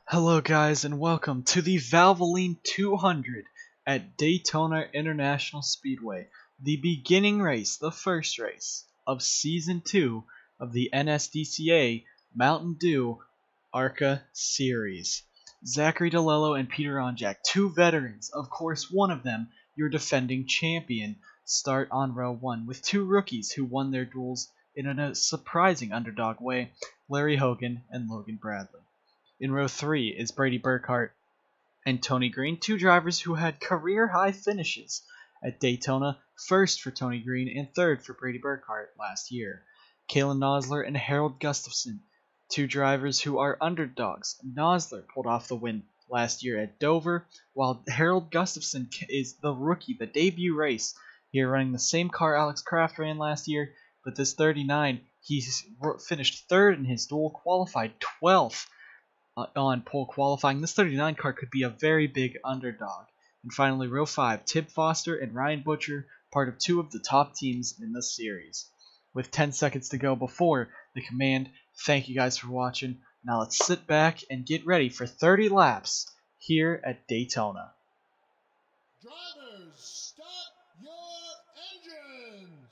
Hello guys and welcome to the Valvoline 200 at Daytona International Speedway, the beginning race, the first race of Season 2 of the NSDCA Mountain Dew Arca Series. Zachary DiLello and Peter Onjack, two veterans, of course one of them your defending champion, start on row 1 with two rookies who won their duels in a surprising underdog way, Larry Hogan and Logan Bradley. In row 3 is Brady Burkhart and Tony Green, two drivers who had career-high finishes at Daytona, first for Tony Green and third for Brady Burkhart last year. Kalen Nosler and Harold Gustafson, two drivers who are underdogs. Nosler pulled off the win last year at Dover, while Harold Gustafson is the rookie, the debut race, here running the same car Alex Kraft ran last year, but this 39, he finished third in his duel, qualified 12th. On pole qualifying. This 39 car could be a very big underdog. And finally, row 5, Tim Foster and Ryan Butcher, part of two of the top teams in the series. With 10 seconds to go before the command, thank you guys for watching. Now let's sit back and get ready for 30 laps here at Daytona. Drivers, start your engines!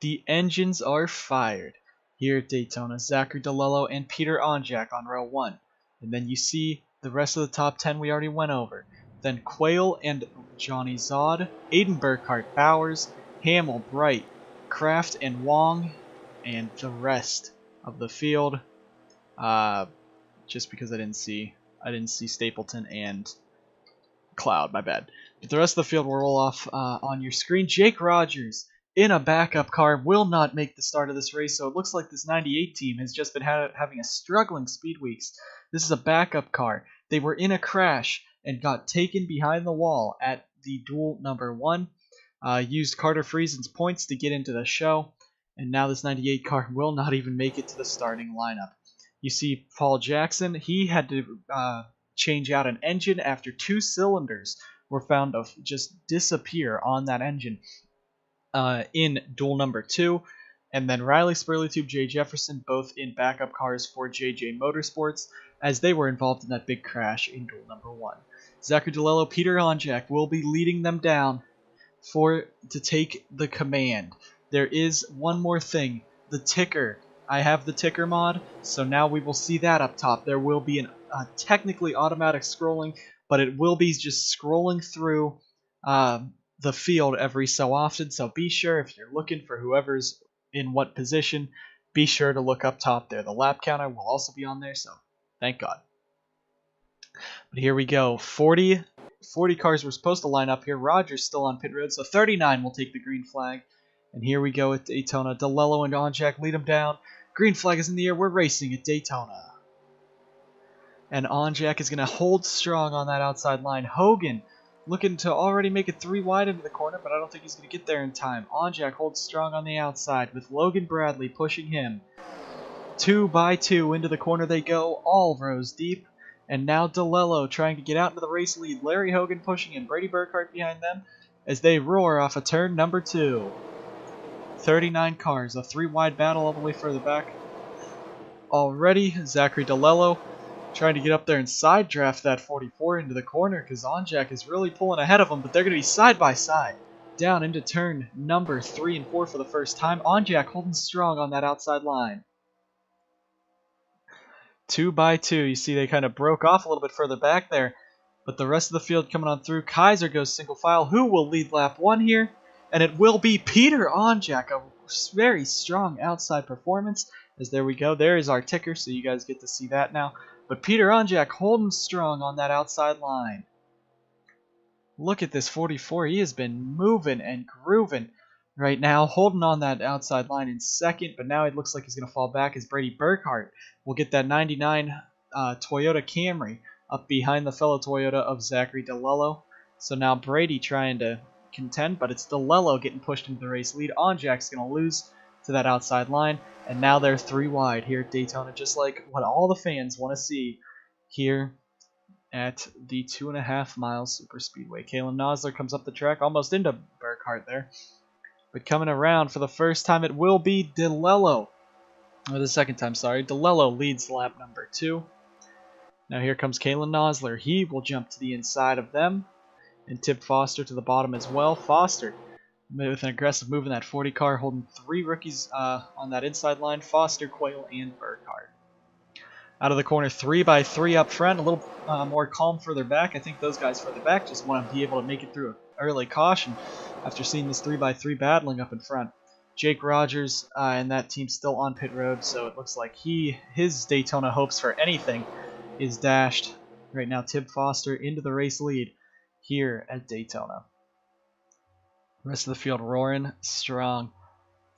The engines are fired here at Daytona. Zachary DiLello and Peter Onjack on row 1. And then you see the rest of the top 10 we already went over. Then Quayle and Johnny Zod, Aiden Burkhart, Bowers, Hamill, Bright, Kraft, and Wong, and the rest of the field. Just because I didn't see Stapleton and Cloud, my bad. But the rest of the field will roll off on your screen. Jake Rogers in a backup car will not make the start of this race, so it looks like this 98 team has just been having a struggling speed weeks. This is a backup car. They were in a crash and got taken behind the wall at the duel number 1. Used Carter Friesen's points to get into the show, and now this 98 car will not even make it to the starting lineup. You see Paul Jackson, he had to change out an engine after 2 cylinders were found to just disappear on that engine in duel number 2. And then Riley Spurleytube, Jay Jefferson, both in backup cars for JJ Motorsports, as they were involved in that big crash in duel number 1. Zachary DiLello, Peter Onjack will be leading them down to take the command. There is one more thing, the ticker. I have the ticker mod, so now we will see that up top. There will be a technically automatic scrolling, but it will be just scrolling through the field every so often, so be sure if you're looking for whoever's in what position, be sure to look up top there. The lap counter will also be on there, so thank God. But here we go. 40 cars were supposed to line up here. Rogers still on pit road, so 39 will take the green flag. And here we go at Daytona. DiLello and Onjack lead them down. Green flag is in the air. We're racing at Daytona. And Onjack is going to hold strong on that outside line. Hogan looking to already make it 3 wide into the corner, but I don't think he's going to get there in time. Onjack holds strong on the outside with Logan Bradley pushing him. 2 by 2 into the corner they go, all rows deep. And now DiLello trying to get out into the race lead. Larry Hogan pushing in, Brady Burkhart behind them as they roar off of turn number 2. 39 cars, a 3 wide battle all the way further back. Already, Zachary DiLello trying to get up there and side draft that 44 into the corner because Onjack is really pulling ahead of him, but they're going to be side by side down into turn number 3 and 4 for the first time. Onjack holding strong on that outside line. 2 by 2, you see they kind of broke off a little bit further back there, but the rest of the field coming on through. Kaiser goes single file. Who will lead lap 1 here? And it will be Peter Onjack, a very strong outside performance. As there we go, there is our ticker, so you guys get to see that now. But Peter Onjack holding strong on that outside line. Look at this 44. He has been moving and grooving right now, holding on that outside line in second. But now it looks like he's going to fall back as Brady Burkhart will get that 99 Toyota Camry up behind the fellow Toyota of Zachary DiLello. So now Brady trying to contend, but it's DiLello getting pushed into the race lead. Onjack's going to lose to that outside line, and now they're 3 wide here at Daytona, just like what all the fans want to see here at the 2.5 mile super speedway. Kalen Nosler comes up the track, almost into Burkhart there, but coming around for the first time, it will be DiLello, or the second time, sorry. DiLello leads lap number 2. Now here comes Kalen Nosler. He will jump to the inside of them and tip Foster to the bottom as well. Foster with an aggressive move in that 40 car, holding 3 rookies on that inside line, Foster, Quayle, and Burkhardt. Out of the corner, 3x3 up front, a little more calm further back. I think those guys further back just want to be able to make it through an early caution after seeing this 3x3 battling up in front. Jake Rogers and that team still on pit road, so it looks like his Daytona hopes for anything is dashed. Right now, Tib Foster into the race lead here at Daytona. Rest of the field roaring strong.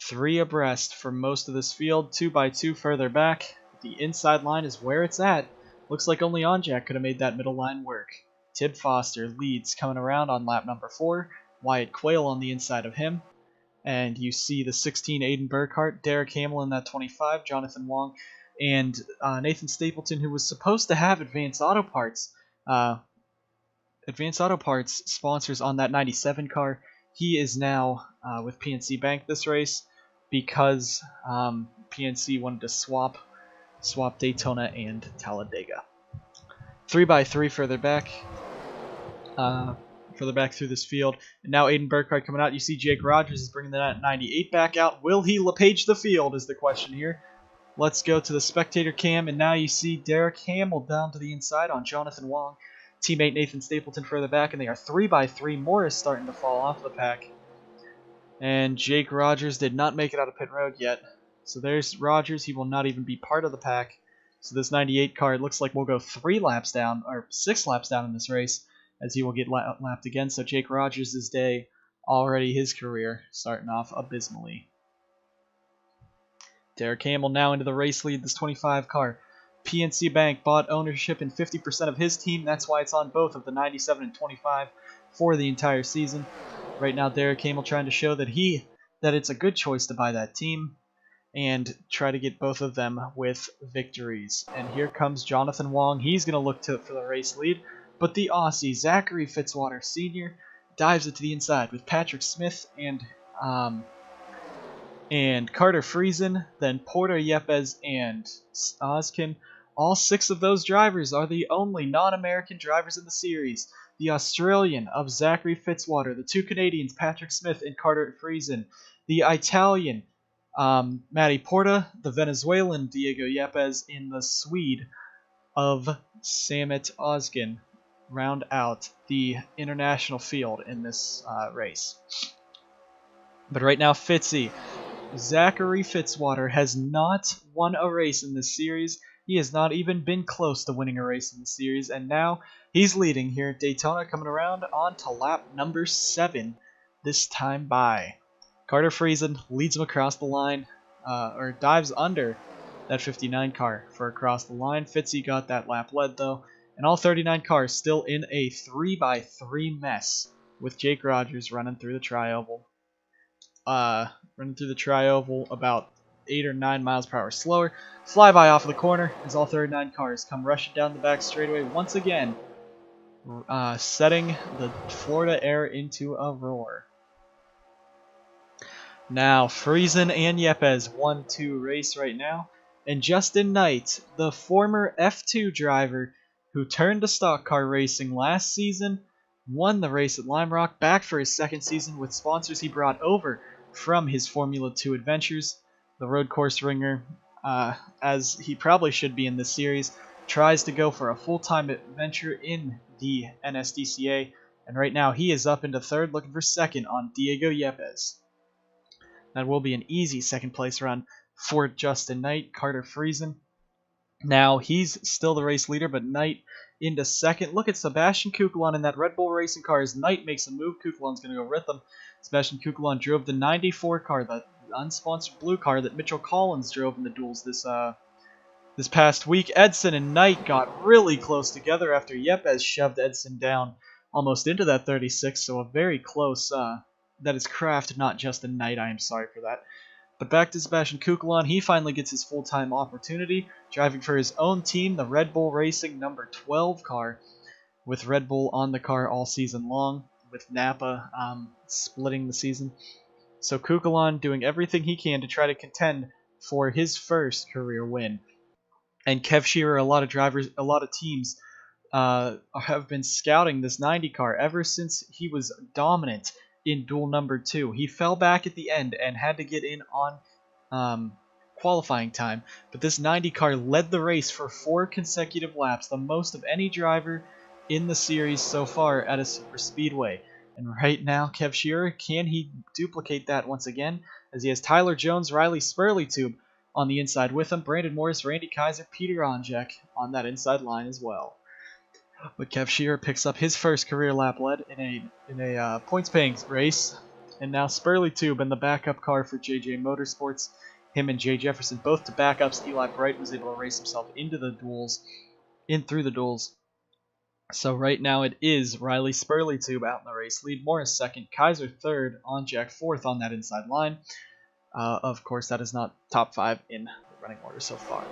3 abreast for most of this field, 2x2 further back. The inside line is where it's at. Looks like only Onjack could have made that middle line work. Tib Foster leads coming around on lap number 4. Wyatt Quayle on the inside of him. And you see the 16 Aiden Burkhardt, Derek Hamill in that 25, Jonathan Wong, and Nathan Stapleton, who was supposed to have Advanced Auto Parts sponsors on that 97 car. He is now with PNC Bank this race because PNC wanted to swap Daytona and Talladega. 3x3 further back through this field. And now Aiden Burkhardt coming out. You see Jake Rogers is bringing that 98 back out. Will he LePage the field is the question here. Let's go to the spectator cam, and now you see Derek Hamill down to the inside on Jonathan Wong. Teammate Nathan Stapleton further back, and they are 3x3. Morris starting to fall off the pack. And Jake Rogers did not make it out of pit road yet. So there's Rogers. He will not even be part of the pack. So this 98 car, it looks like we'll go 6 laps down in this race, as he will get lapped again. So Jake Rogers' day, already his career, starting off abysmally. Derek Hamill now into the race lead, this 25 car. PNC Bank bought ownership in 50% of his team. That's why it's on both of the 97 and 25 for the entire season. Right now, Derek Hamill trying to show that it's a good choice to buy that team and try to get both of them with victories. And here comes Jonathan Wong. He's going to look for the race lead. But the Aussie, Zachary Fitzwater Sr., dives it to the inside with Patrick Smith and Carter Friesen, then Porter Yepes and Ozkin. All 6 of those drivers are the only non-American drivers in the series. The Australian of Zachary Fitzwater, the 2 Canadians, Patrick Smith and Carter Friesen, the Italian, Matty Porta, the Venezuelan, Diego Yepes, and the Swede of Samet Ozkin round out the international field in this race. But right now, Zachary Fitzwater has not won a race in this series. He has not even been close to winning a race in the series, and now he's leading here at Daytona, coming around on to lap number 7 this time by. Carter Friesen leads him across the line, or dives under that 59 car for across the line. Fitzy got that lap led though, and all 39 cars still in a 3x3 mess with Jake Rogers running through the tri-oval. About 8 or 9 miles per hour slower. Flyby off of the corner as all 39 cars come rushing down the back straightaway once again, setting the Florida air into a roar. Now, Friesen and Yepes 1-2 race right now, and Justin Knight, the former F2 driver who turned to stock car racing last season, won the race at Lime Rock, back for his 2nd season with sponsors he brought over from his Formula 2 adventures. The road course ringer, as he probably should be in this series, tries to go for a full-time adventure in the NSDCA, and right now he is up into 3rd, looking for 2nd on Diego Yepes. That will be an easy 2nd place run for Justin Knight. Carter Friesen, now he's still the race leader, but Knight into 2nd. Look at Sebastian Kukulon in that Red Bull racing car. As Knight makes a move, Kukulon's going to go with him. Sebastian Kukulon drove the 94 car, the unsponsored blue car that Mitchell Collins drove in the duels this past week. Edson and Knight got really close together after Yepes shoved Edson down almost into that 36, so a very close, that is Kraft, not just a Knight. I am sorry for that. But back to Sebastian Kukulon, he finally gets his full-time opportunity, driving for his own team, the Red Bull Racing number 12 car, with Red Bull on the car all season long, with Napa splitting the season. So Kukulon doing everything he can to try to contend for his first career win. And Kev Shearer, a lot of teams have been scouting this 90 car ever since he was dominant in duel number 2. He fell back at the end and had to get in on qualifying time, but this 90 car led the race for 4 consecutive laps, the most of any driver in the series so far at a super speedway. And right now, Kev Shearer, can he duplicate that once again, as he has Tyler Jones, Riley Spurleytube on the inside with him, Brandon Morris, Randy Kaiser, Peter Onjack on that inside line as well. But Kev Shearer picks up his first career lap lead in a points-paying race, and now Spurleytube in the backup car for JJ Motorsports. Him and Jay Jefferson both to backups. Eli Bright was able to race himself into the duels, through the duels. So right now it is Riley Spurleytube out in the race lead, Morris second, Kaiser third, Onjack fourth on that inside line. Of course, that is not top 5 in the running order so far.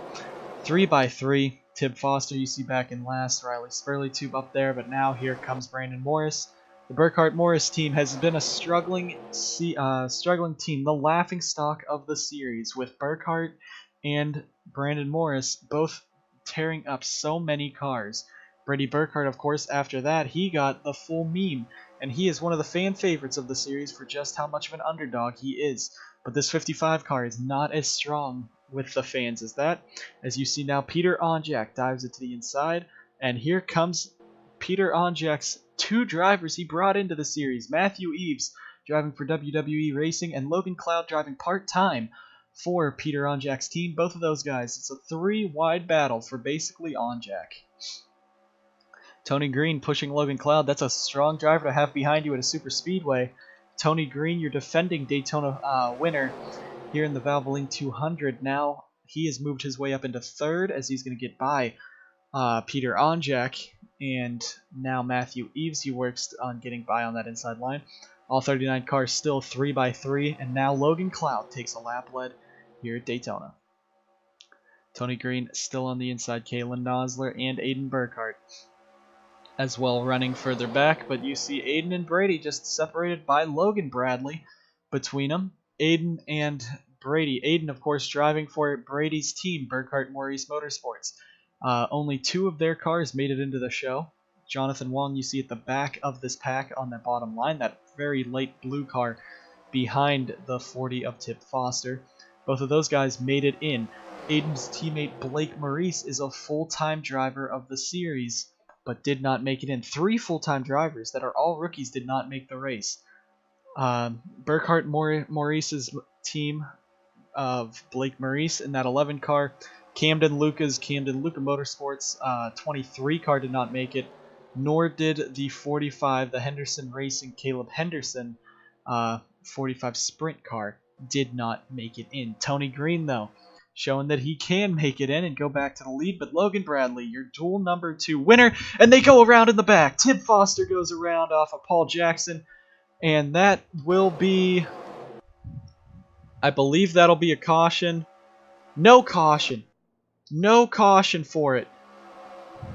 3x3, Tib Foster you see back in last, Riley Spurleytube up there, but now here comes Brandon Morris. The Burkhart-Morris team has been a struggling team, the laughingstock of the series, with Burkhart and Brandon Morris both tearing up so many cars. Brady Burkhart, of course, after that, he got the full meme, and he is one of the fan favorites of the series for just how much of an underdog he is. But this 55 car is not as strong with the fans as that. As you see now, Peter Onjack dives it to the inside, and here comes Peter Onjack's 2 drivers he brought into the series. Matthew Eves driving for WWE Racing, and Logan Cloud driving part-time for Peter Onjack's team. Both of those guys, it's a 3-wide battle for basically Onjack. Tony Green pushing Logan Cloud. That's a strong driver to have behind you at a super speedway. Tony Green, your defending Daytona winner here in the Valvoline 200. Now he has moved his way up into 3rd, as he's going to get by Peter Onjack. And now Matthew Eves, he works on getting by on that inside line. All 39 cars still 3x3, and now Logan Cloud takes a lap lead here at Daytona. Tony Green still on the inside, Kalen Nosler and Aiden Burkhart as well running further back, but you see Aiden and Brady just separated by Logan Bradley between them. Aiden and Brady. Aiden, of course, driving for Brady's team, Burkhart-Maurice Motorsports. Only 2 of their cars made it into the show. Jonathan Wong, you see at the back of this pack on that bottom line, that very light blue car behind the 40 of Tip Foster. Both of those guys made it in. Aiden's teammate Blake Maurice is a full-time driver of the series, but did not make it in. 3 full-time drivers that are all rookies did not make the race. Burkhart-Maurice's team of Blake Maurice in that 11 car. Camden Luca Motorsports 23 car did not make it, nor did the 45, the Henderson Racing Caleb Henderson 45 sprint car did not make it in. Tony Green, though, showing that he can make it in and go back to the lead. But Logan Bradley, your duel number 2 winner, and they go around in the back. Tib Foster goes around off of Paul Jackson, and that will be, I believe that'll be a caution. No caution. No caution for it.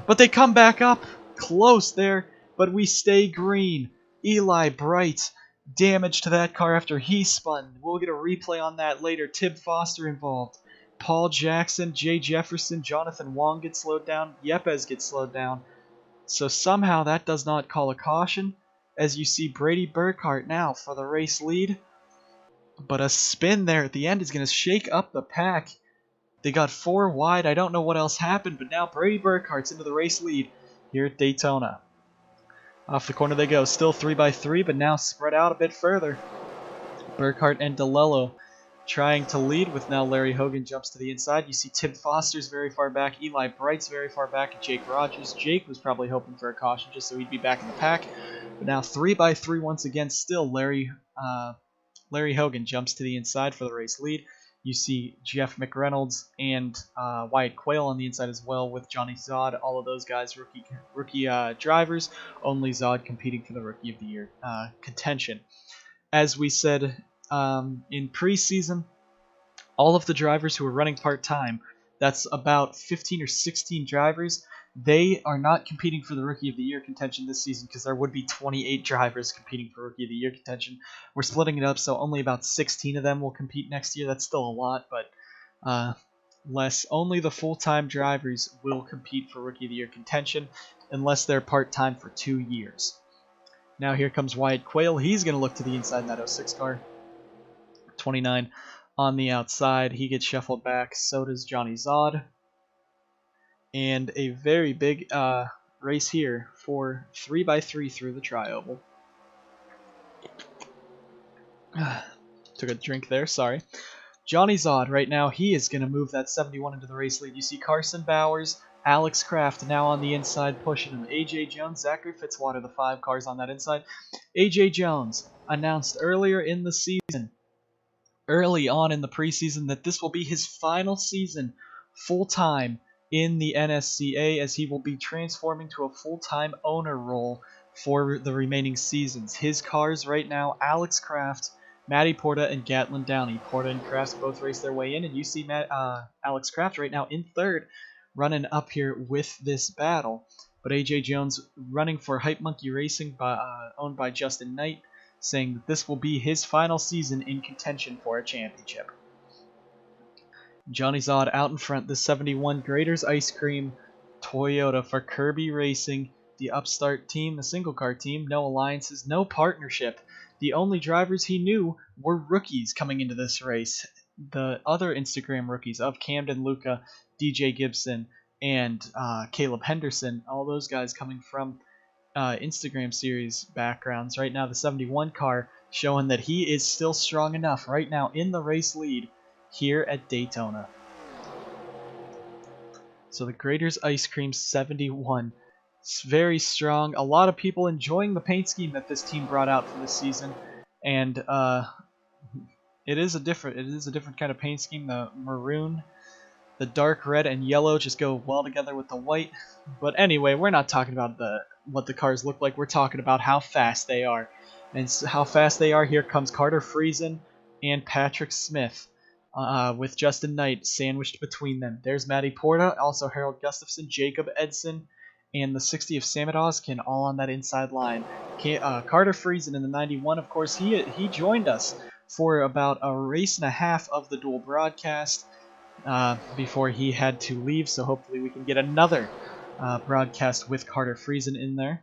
But they come back up. Close there, but we stay green. Eli Bright, damage to that car after he spun. We'll get a replay on that later. Tib Foster involved. Paul Jackson, Jay Jefferson, Jonathan Wong get slowed down. Yepes gets slowed down. So somehow that does not call a caution, as you see Brady Burkhart now for the race lead. But a spin there at the end is going to shake up the pack. They got 4 wide. I don't know what else happened, but now Brady Burkhart's into the race lead here at Daytona. Off the corner they go. Still 3x3, but now spread out a bit further. Burkhart and DiLello trying to lead, with now Larry Hogan jumps to the inside. You see Tib Foster's very far back, Eli Bright's very far back, and Jake Rogers. Jake was probably hoping for a caution just so he'd be back in the pack. But now 3x3 once again. Still Larry Hogan jumps to the inside for the race lead. You see Jeff McReynolds and Wyatt Quayle on the inside as well, with Johnny Zod. All of those guys rookie drivers. Only Zod competing for the Rookie of the Year contention. As we said in preseason, all of the drivers who are running part-time, that's about 15 or 16 drivers, they are not competing for the Rookie of the Year contention this season, because there would be 28 drivers competing for Rookie of the Year contention. We're splitting it up, so only about 16 of them will compete next year. That's still a lot, but unless only the full-time drivers will compete for Rookie of the Year contention unless they're part-time for 2 years. Now here comes Wyatt Quayle. He's going to look to the inside in that 06 car. 29 on the outside. He gets shuffled back. So does Johnny Zod. And a very big race here for 3x3 through the tri-oval. Took a drink there, sorry. Johnny Zod right now, he is going to move that 71 into the race lead. You see Carson Bowers, Alex Kraft now on the inside pushing him. AJ Jones, Zachary Fitzwater, the 5 cars on that inside. AJ Jones announced earlier in the season, early on in the preseason, that this will be his final season full-time in the NSCA, as he will be transforming to a full-time owner role for the remaining seasons. His cars right now, Alex Kraft, Matty Porta, and Gatlin Downey. Porta and Kraft both race their way in, and you see Alex Kraft right now in 3rd, running up here with this battle. But AJ Jones running for Hype Monkey Racing, owned by Justin Knight, saying that this will be his final season in contention for a championship. Johnny Zod out in front, the 71 Graders Ice Cream Toyota for Kirby Racing, the upstart team, the single car team, no alliances, no partnership. The only drivers he knew were rookies coming into this race. The other Instagram rookies of Camden Luca, DJ Gibson, and Caleb Henderson, all those guys coming from Instagram series backgrounds. Right now the 71 car showing that he is still strong enough right now in the race lead here at Daytona. So the Graders Ice Cream 71, it's very strong. A lot of people enjoying the paint scheme that this team brought out for this season, and it is a different kind of paint scheme. The maroon, the dark red, and yellow just go well together with the white. But anyway, we're not talking about what the cars look like. We're talking about how fast they are, and how fast they are. Here comes Carter Friesen and Patrick Smith, with Justin Knight sandwiched between them. There's Matty Porta, also Harold Gustafson, Jacob Edson, and the 60 of Samet Oskin, all on that inside line. Carter Friesen in the 91, of course, he joined us for about a race and a half of the dual broadcast before he had to leave, so hopefully we can get another broadcast with Carter Friesen in there.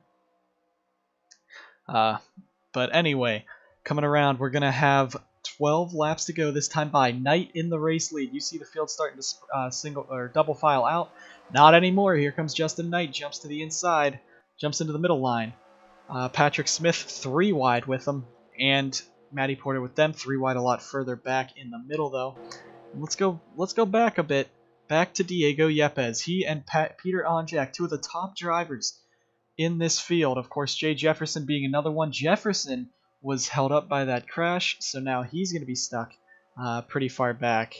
But anyway, coming around, we're going to have 12 laps to go, this time by Knight in the race lead. You see the field starting to single or double file out. Not anymore. Here comes Justin Knight, jumps to the inside, jumps into the middle line. Patrick Smith 3 wide with him, and Matty Porter with them 3 wide, a lot further back in the middle though. Let's go back a bit, back to Diego Yepes. He and Peter Onjack, 2 of the top drivers in this field. Of course, Jay Jefferson being another one. Jefferson was held up by that crash, so now he's going to be stuck pretty far back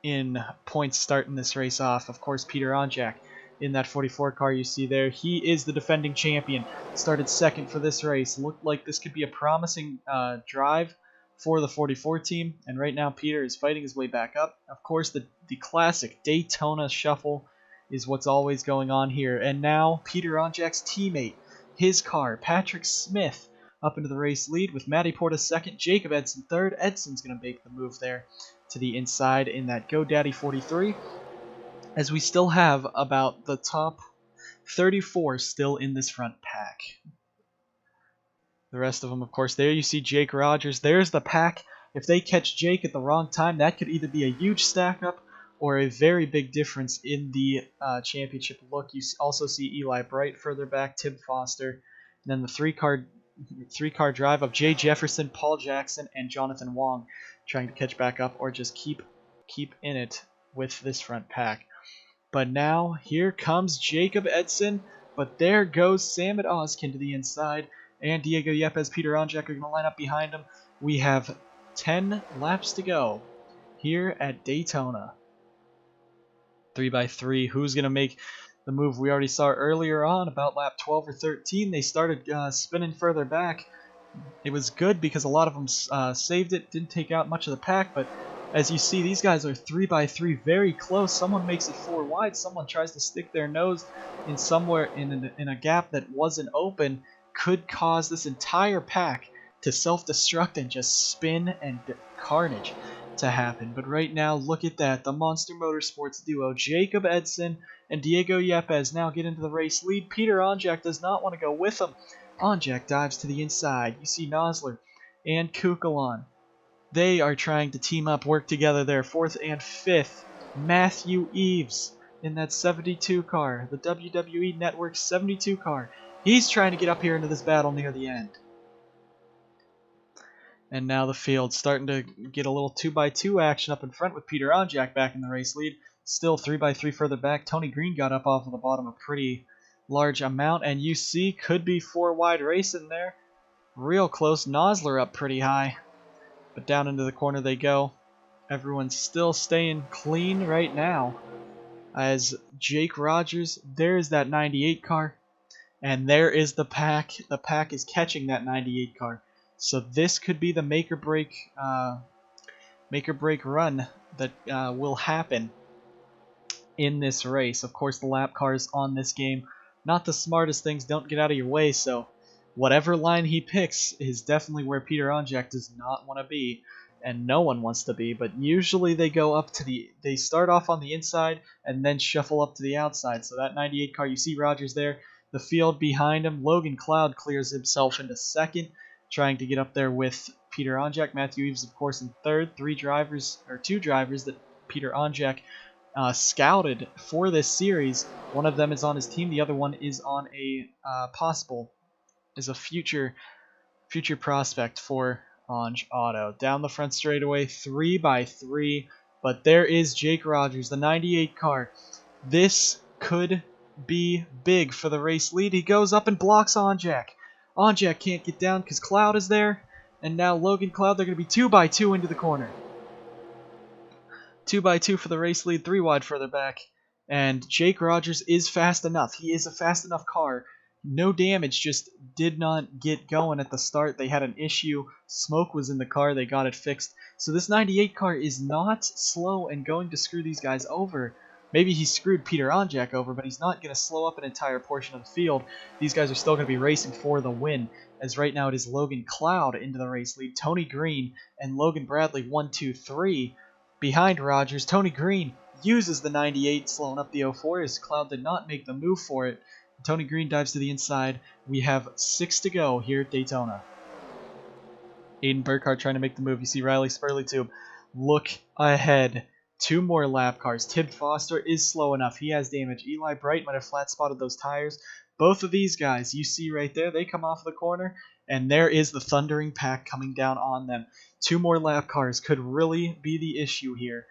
in points starting this race off. Of course, Peter Onjack in that 44 car you see there. He is the defending champion. Started 2nd for this race. Looked like this could be a promising drive for the 44 team, and right now Peter is fighting his way back up. Of course, the classic Daytona shuffle is what's always going on here. And now Peter Onjack's teammate, his car, Patrick Smith, up into the race lead with Matty Porta 2nd, Jacob Edson 3rd. Edson's going to make the move there to the inside in that GoDaddy 43, as we still have about the top 34 still in this front pack. The rest of them, of course, there you see Jake Rogers. There's the pack. If they catch Jake at the wrong time, that could either be a huge stack up or a very big difference in the championship look. You also see Eli Bright further back, Tim Foster, and then the three-car drive of Jay Jefferson, Paul Jackson, and Jonathan Wong trying to catch back up or just keep in it with this front pack. But now here comes Jacob Edson, but there goes Samet Oskin to the inside, and Diego Yepes, Peter Onjack are going to line up behind him. We have 10 laps to go here at Daytona. 3x3, who's going to make the move? We already saw earlier on about lap 12 or 13. They started spinning further back. It was good because a lot of them saved it, didn't take out much of the pack, but as you see, these guys are 3x3 very close. Someone makes it 4 wide, someone tries to stick their nose in somewhere in a gap that wasn't open, could cause this entire pack to self-destruct and just spin and carnage. to happen. But right now, look at that. The Monster Motorsports duo, Jacob Edson and Diego Yepes, now get into the race lead. Peter Onjack does not want to go with them. Onjack dives to the inside. You see Nosler and Kukulon. They are trying to team up, work together there. 4th and 5th, Matthew Eves in that 72 car, the WWE Network 72 car. He's trying to get up here into this battle near the end. And now the field starting to get a little 2x2 action up in front with Peter Onjack back in the race lead. Still 3x3 further back. Tony Green got up off of the bottom a pretty large amount. And you see, could be 4 wide racing there. Real close. Nosler up pretty high. But down into the corner they go. Everyone's still staying clean right now. As Jake Rogers, there's that 98 car. And there is the pack. The pack is catching that 98 car. So this could be the make or break run that will happen in this race. Of course, the lap cars on this game, not the smartest things, don't get out of your way. So whatever line he picks is definitely where Peter Onjack does not want to be, and no one wants to be. But usually they go up to they start off on the inside and then shuffle up to the outside. So that 98 car, you see Rogers there, the field behind him. Logan Cloud clears himself into 2nd. Trying to get up there with Peter Onjack. Matthew Eves, of course, in 3rd. 2 drivers that Peter Onjack scouted for this series. One of them is on his team. The other one is on a future prospect for Onj Auto. Down the front straightaway, 3x3. But there is Jake Rogers, the 98 car. This could be big for the race lead. He goes up and blocks Onjack. Onjack can't get down because Cloud is there. And now Logan Cloud, they're going to be 2x2 into the corner. 2x2 for the race lead, 3 wide further back. And Jake Rogers is fast enough. He is a fast enough car. No damage, just did not get going at the start. They had an issue. Smoke was in the car. They got it fixed. So this 98 car is not slow and going to screw these guys over. Maybe he screwed Peter Onjack over, but he's not going to slow up an entire portion of the field. These guys are still going to be racing for the win, as right now it is Logan Cloud into the race lead. Tony Green and Logan Bradley 1, 2, 3 behind Rogers. Tony Green uses the 98, slowing up the 04 as Cloud did not make the move for it. Tony Green dives to the inside. We have 6 to go here at Daytona. Aiden Burkhardt trying to make the move. You see Riley Spurleytube look ahead. 2 more lap cars. Tib Foster is slow enough. He has damage. Eli Bright might have flat spotted those tires. Both of these guys, you see right there, they come off the corner, and there is the thundering pack coming down on them. 2 more lap cars could really be the issue here.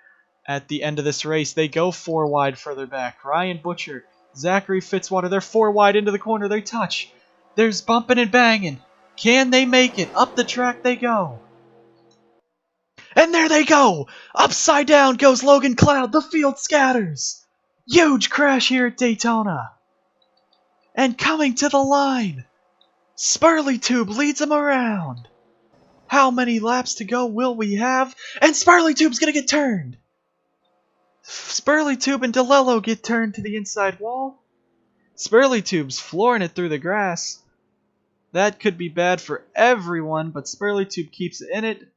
At the end of this race, they go 4 wide further back. Ryan Butcher, Zachary Fitzwater, they're 4 wide into the corner. They touch. There's bumping and banging. Can they make it? Up the track they go. And there they go! Upside down goes Logan Cloud. The field scatters. Huge crash here at Daytona. And coming to the line, Spurleytube leads him around. How many laps to go will we have? And Spurleytube's going to get turned. Spurleytube and DiLello get turned to the inside wall. Spurleytube's flooring it through the grass. That could be bad for everyone, but Spurleytube keeps it in it.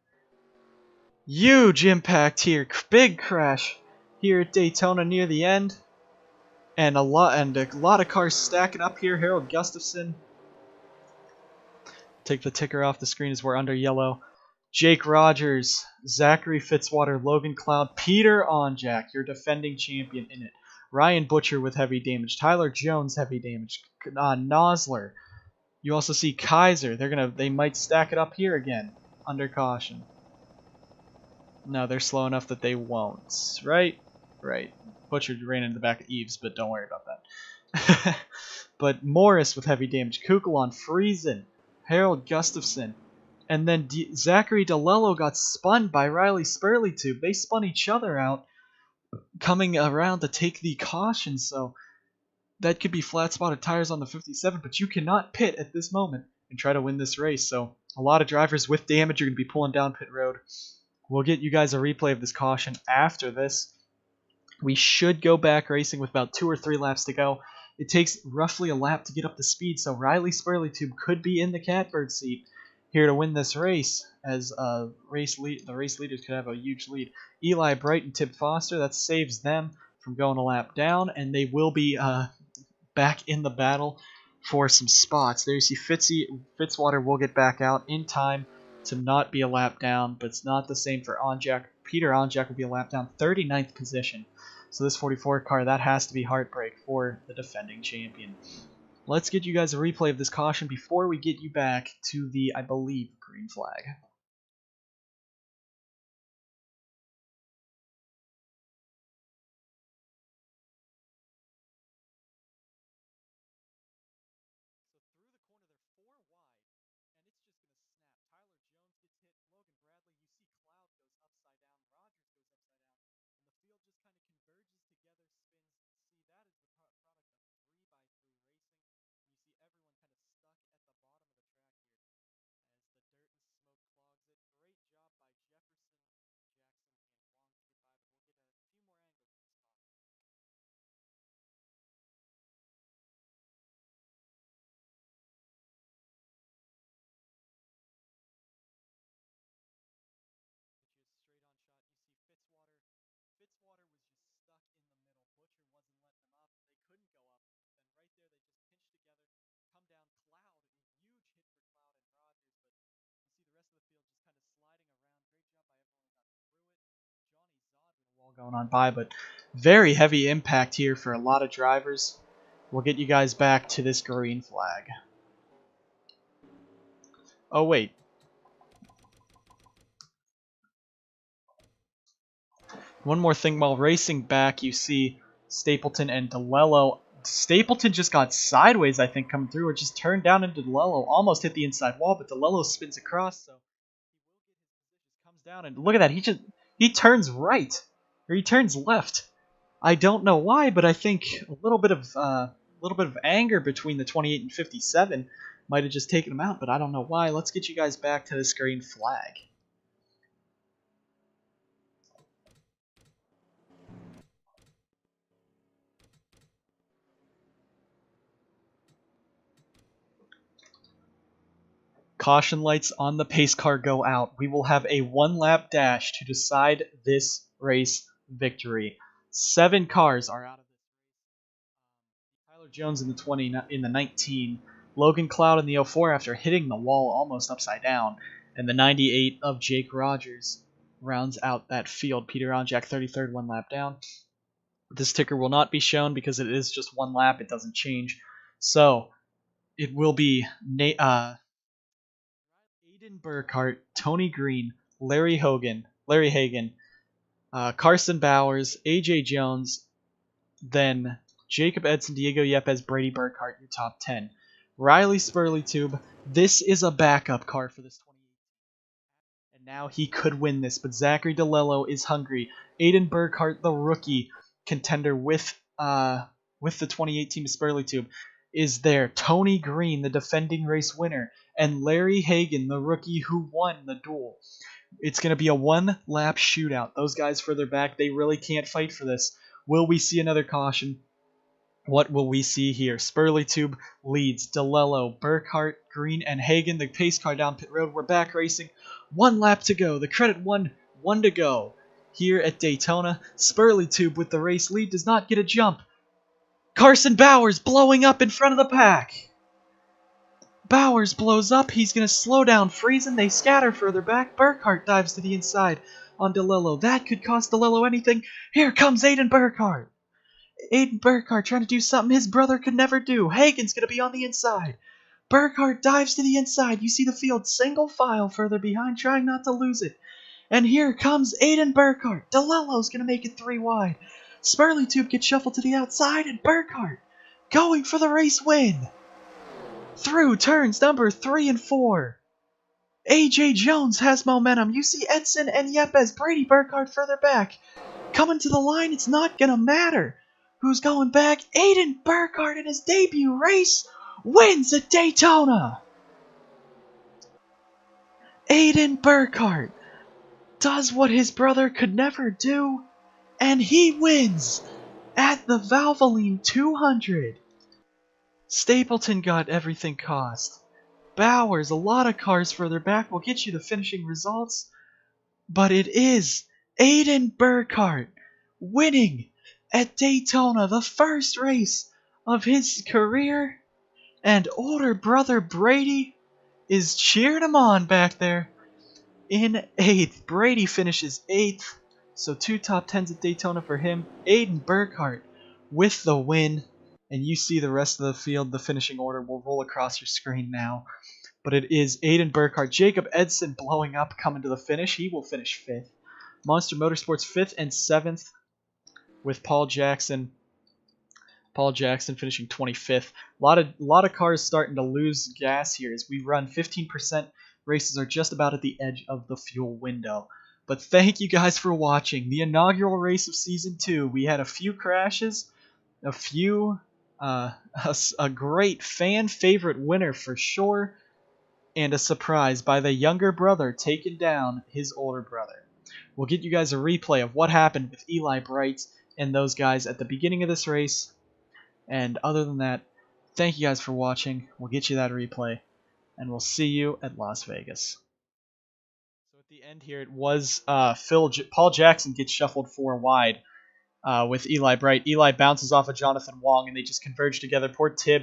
Huge impact here. Big crash here at Daytona near the end. And a lot of cars stacking up here. Harold Gustafson. Take the ticker off the screen as we're under yellow. Jake Rogers, Zachary Fitzwater, Logan Cloud, Peter Onjack, your defending champion in it. Ryan Butcher with heavy damage. Tyler Jones heavy damage. Nosler. You also see Kaiser. They might stack it up here again under caution. No, they're slow enough that they won't. Right? Right. Butcher ran into the back of Eves, but don't worry about that. But Morris with heavy damage. Kukulon, Friesen, Harold Gustafson. And then Zachary DiLello got spun by Riley Spurleytube. They spun each other out coming around to take the caution. So that could be flat spotted tires on the 57, but you cannot pit at this moment and try to win this race. So a lot of drivers with damage are going to be pulling down pit road. We'll get you guys a replay of this caution after this. We should go back racing with about 2 or 3 laps to go. It takes roughly a lap to get up to speed, so Riley Spurleytube could be in the catbird seat here to win this race, as the race leaders could have a huge lead. Eli Bright and Tib Foster, that saves them from going a lap down, and they will be back in the battle for some spots. There you see Fitzwater will get back out in time to not be a lap down, but it's not the same for Onjack. Peter Onjack will be a lap down, 39th position. So this 44 car, that has to be heartbreak for the defending champion. Let's get you guys a replay of this caution before we get you back to the, I believe, green flag. Going on by, but very heavy impact here for a lot of drivers. We'll get you guys back to this green flag. Oh wait. One more thing, while racing back, you see Stapleton and DiLello. Stapleton just got sideways, I think, coming through, or just turned down into DiLello. Almost hit the inside wall, but DiLello spins across, so he comes down, and look at that, he turns right. Or he turns left. I don't know why, but I think a little bit of anger between the 28 and 57 might have just taken him out, but I don't know why. Let's get you guys back to this green flag. Caution lights on the pace car go out. We will have a one-lap dash to decide this race victory. 7 cars are out of this race. Tyler Jones in the 20, in the 19, Logan Cloud in the 04 after hitting the wall almost upside down, and the 98 of Jake Rogers rounds out that field. Peter Onjack 33rd, 1 lap down. This ticker will not be shown because it is just 1 lap. It doesn't change. So it will be Aiden Burkhart, Tony Green, Larry Hagan, Carson Bowers, AJ Jones, then Jacob Edson, Diego Yepes, Brady Burkhart, your top 10. Riley Spurleytube, this is a backup car for this 2018. And now he could win this, but Zachary DiLello is hungry. Aiden Burkhart, the rookie contender with the 2018 Spurleytube, is there. Tony Green, the defending race winner, and Larry Hagan, the rookie who won the duel. It's going to be a 1-lap shootout. Those guys further back, they really can't fight for this. Will we see another caution? What will we see here? Spurleytube leads. DiLello, Burkhart, Green, and Hagan, the pace car down pit road. We're back racing. 1 lap to go. The credit one to go. Here at Daytona, Spurleytube with the race lead does not get a jump. Carson Bowers blowing up in front of the pack. Bowers blows up. He's going to slow down. Friesen, they scatter further back. Burkhart dives to the inside on DiLello. That could cost DiLello anything. Here comes Aiden Burkhart. Aiden Burkhart trying to do something his brother could never do. Hagan's going to be on the inside. Burkhart dives to the inside. You see the field single file further behind, trying not to lose it. And here comes Aiden Burkhart. DiLello's going to make it 3 wide. Spurleytube gets shuffled to the outside, and Burkhart going for the race win. Through turns number 3 and 4. AJ Jones has momentum. You see Edson and Yepes, Brady Burkhart further back. Coming to the line, it's not going to matter who's going back. Aiden Burkhart in his debut race wins at Daytona. Aiden Burkhart does what his brother could never do, and he wins at the Valvoline 200. Stapleton got everything cost. Bowers, a lot of cars further back will get you the finishing results. But it is Aiden Burkhart winning at Daytona, the first race of his career. And older brother Brady is cheering him on back there in 8th. Brady finishes 8th, so 2 top 10s at Daytona for him. Aiden Burkhart with the win, and you see the rest of the field. The finishing order will roll across your screen now. But it is Aiden Burkhart. Jacob Edson blowing up, coming to the finish. He will finish 5th. Monster Motorsports 5th and 7th, with Paul Jackson finishing 25th. A lot of cars starting to lose gas here as we run 15%. Races are just about at the edge of the fuel window. But thank you guys for watching the inaugural race of Season 2. We had a few crashes, a great fan favorite winner for sure, and a surprise by the younger brother taking down his older brother. We'll get you guys a replay of what happened with Eli Bright and those guys at the beginning of this race. And other than that, thank you guys for watching. We'll get you that replay, and we'll see you at Las Vegas. So at the end here, it was Paul Jackson gets shuffled 4 wide with Eli Bright. Eli bounces off of Jonathan Wong, and they just converge together. Poor Tib.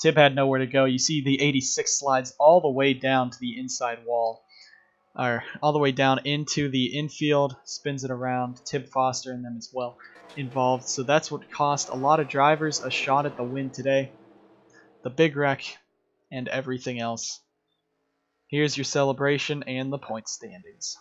Tib had nowhere to go. You see the 86 slides all the way down to the inside wall, or all the way down into the infield, spins it around. Tib Foster and them as well involved. So that's what cost a lot of drivers a shot at the win today. The big wreck and everything else. Here's your celebration and the point standings.